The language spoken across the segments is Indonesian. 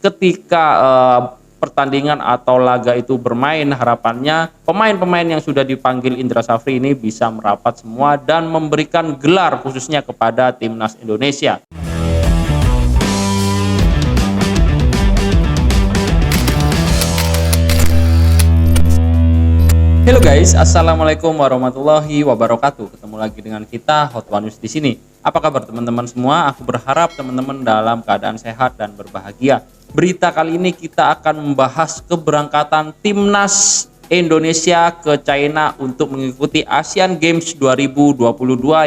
ketika pertandingan atau laga itu bermain, harapannya pemain-pemain yang sudah dipanggil Indra Safri ini bisa merapat semua dan memberikan gelar khususnya kepada timnas Indonesia. Halo guys, assalamualaikum warahmatullahi wabarakatuh. Ketemu lagi dengan kita Hot One News di sini. Apa kabar teman-teman semua? Aku berharap teman-teman dalam keadaan sehat dan berbahagia. Berita kali ini kita akan membahas keberangkatan timnas Indonesia ke China untuk mengikuti Asian Games 2022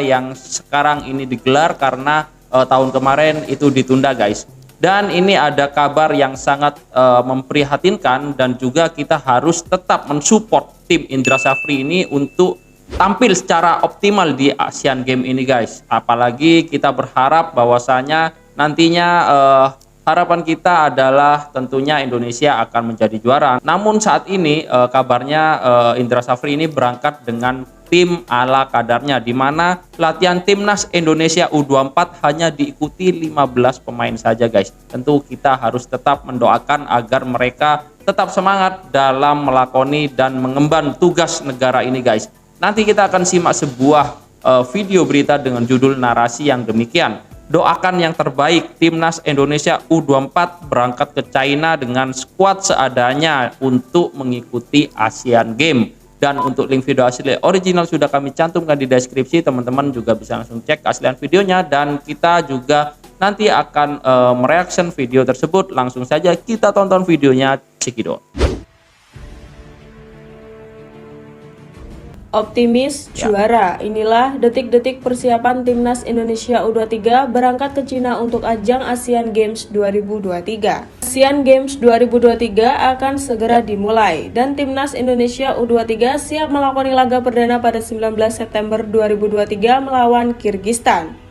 yang sekarang ini digelar karena tahun kemarin itu ditunda guys. Dan ini ada kabar yang sangat memprihatinkan dan juga kita harus tetap mensupport tim Indra Safri ini untuk tampil secara optimal di Asian Games ini guys. Apalagi kita berharap bahwasanya nantinya harapan kita adalah tentunya Indonesia akan menjadi juara. Namun saat ini kabarnya Indra Safri ini berangkat dengan tim ala kadarnya, di mana latihan timnas Indonesia U24 hanya diikuti 15 pemain saja guys. Tentu kita harus tetap mendoakan agar mereka tetap semangat dalam melakoni dan mengemban tugas negara ini guys. Nanti kita akan simak sebuah video berita dengan judul narasi yang demikian. Doakan yang terbaik, timnas Indonesia U24 berangkat ke China dengan skuad seadanya untuk mengikuti Asian Games. Dan untuk link video asli original sudah kami cantumkan di deskripsi, teman-teman juga bisa langsung cek keaslian videonya. Dan kita juga nanti akan mereaction video tersebut. Langsung saja kita tonton videonya, cekidot. Optimis juara. Inilah detik-detik persiapan timnas Indonesia U23 berangkat ke Cina untuk ajang Asian Games 2023. Asian Games 2023 akan segera dimulai dan timnas Indonesia U23 siap melakoni laga perdana pada 19 September 2023 melawan Kirgistan.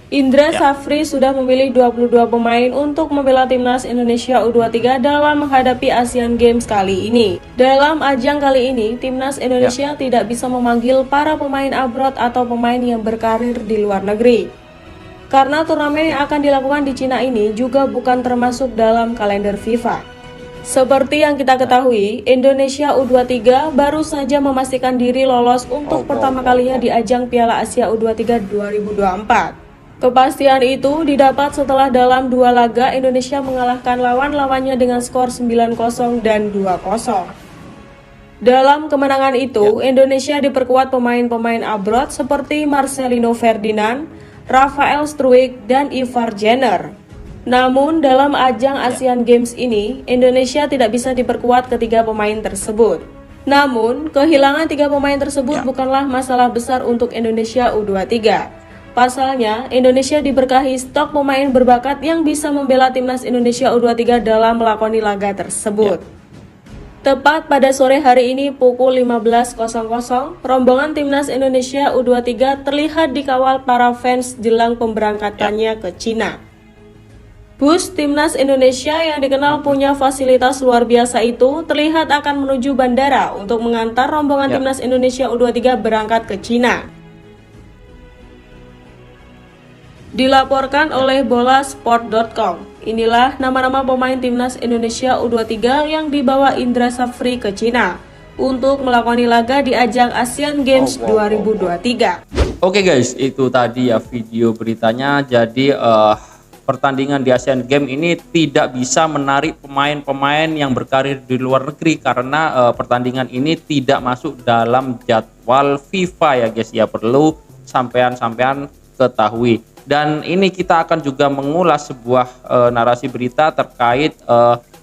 Indra Safri sudah memilih 22 pemain untuk membela timnas Indonesia U23 dalam menghadapi Asian Games kali ini. Dalam ajang kali ini, timnas Indonesia tidak bisa memanggil para pemain abroad atau pemain yang berkarir di luar negeri. Karena turnamen yang akan dilakukan di Cina ini juga bukan termasuk dalam kalender FIFA. Seperti yang kita ketahui, Indonesia U23 baru saja memastikan diri lolos untuk pertama kalinya di ajang Piala Asia U23 2024. Kepastian itu didapat setelah dalam dua laga Indonesia mengalahkan lawan-lawannya dengan skor 9-0 dan 2-0. Dalam kemenangan itu, Indonesia diperkuat pemain-pemain abroad seperti Marcelino Ferdinand, Rafael Struijk, dan Ivar Jenner. Namun dalam ajang Asian Games ini, Indonesia tidak bisa diperkuat ketiga pemain tersebut. Namun, kehilangan tiga pemain tersebut bukanlah masalah besar untuk Indonesia U23. Pasalnya, Indonesia diberkahi stok pemain berbakat yang bisa membela timnas Indonesia U23 dalam melakoni laga tersebut. Tepat pada sore hari ini pukul 15.00, rombongan timnas Indonesia U23 terlihat dikawal para fans jelang pemberangkatannya ke Cina. Bus timnas Indonesia yang dikenal punya fasilitas luar biasa itu terlihat akan menuju bandara untuk mengantar rombongan timnas Indonesia U23 berangkat ke Cina. Dilaporkan oleh bolasport.com, inilah nama-nama pemain timnas Indonesia U23 yang dibawa Indra Safri ke Cina untuk melakoni laga di ajang Asian Games 2023. Oke guys, itu tadi ya video beritanya. Jadi pertandingan di Asian Games ini tidak bisa menarik pemain-pemain yang berkarir di luar negeri karena pertandingan ini tidak masuk dalam jadwal FIFA ya guys ya, perlu sampean ketahui. Dan ini kita akan juga mengulas sebuah narasi berita terkait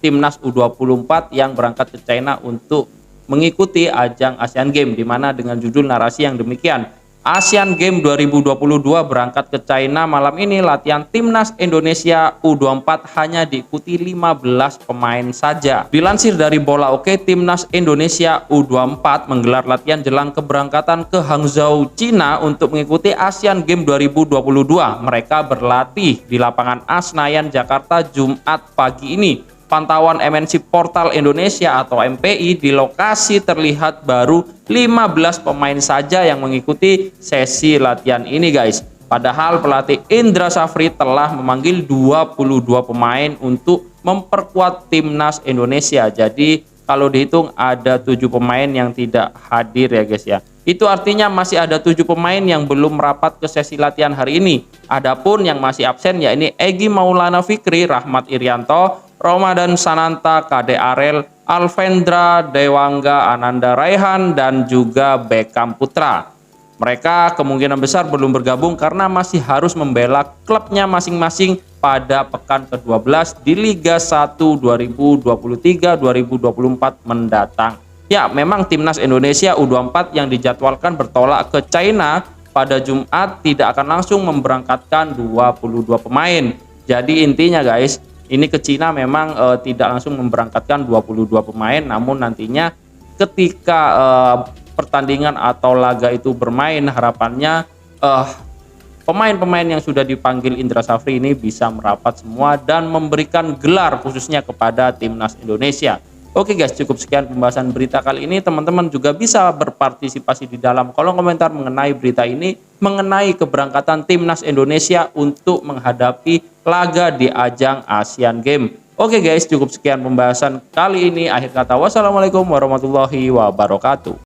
timnas U24 yang berangkat ke China untuk mengikuti ajang Asian Games, di mana dengan judul narasi yang demikian. Asian Games 2022 berangkat ke China malam ini, latihan timnas Indonesia U24 hanya diikuti 15 pemain saja. Dilansir dari Bola Oke, timnas Indonesia U24 menggelar latihan jelang keberangkatan ke Hangzhou, Cina untuk mengikuti Asian Games 2022. Mereka berlatih di lapangan A Senayan, Jakarta Jumat pagi ini. Pantauan MNC Portal Indonesia atau MPI, di lokasi terlihat baru 15 pemain saja yang mengikuti sesi latihan ini guys. Padahal pelatih Indra Safri telah memanggil 22 pemain untuk memperkuat timnas Indonesia. Jadi kalau dihitung ada 7 pemain yang tidak hadir ya guys ya. Itu artinya masih ada 7 pemain yang belum merapat ke sesi latihan hari ini. Adapun yang masih absen ya ini Egy Maulana Fikri, Rahmat Irianto, Ramadan Sananta, Kade Arel, Alvendra Dewangga, Ananda Raihan, dan juga Beckham Putra. Mereka kemungkinan besar belum bergabung karena masih harus membela klubnya masing-masing pada pekan ke-12 di Liga 1 2023-2024 mendatang. Ya, memang timnas Indonesia U24 yang dijadwalkan bertolak ke China pada Jumat tidak akan langsung memberangkatkan 22 pemain. Jadi intinya guys, ini ke Cina memang tidak langsung memberangkatkan 22 pemain, namun nantinya ketika pertandingan atau laga itu bermain, harapannya pemain-pemain yang sudah dipanggil Indra Safri ini bisa merapat semua dan memberikan gelar khususnya kepada timnas Indonesia. Oke guys, cukup sekian pembahasan berita kali ini. Teman-teman juga bisa berpartisipasi di dalam kolom komentar mengenai berita ini, mengenai keberangkatan timnas Indonesia untuk menghadapi laga di ajang Asian Games. Oke guys, cukup sekian pembahasan kali ini. Akhir kata, wassalamualaikum warahmatullahi wabarakatuh.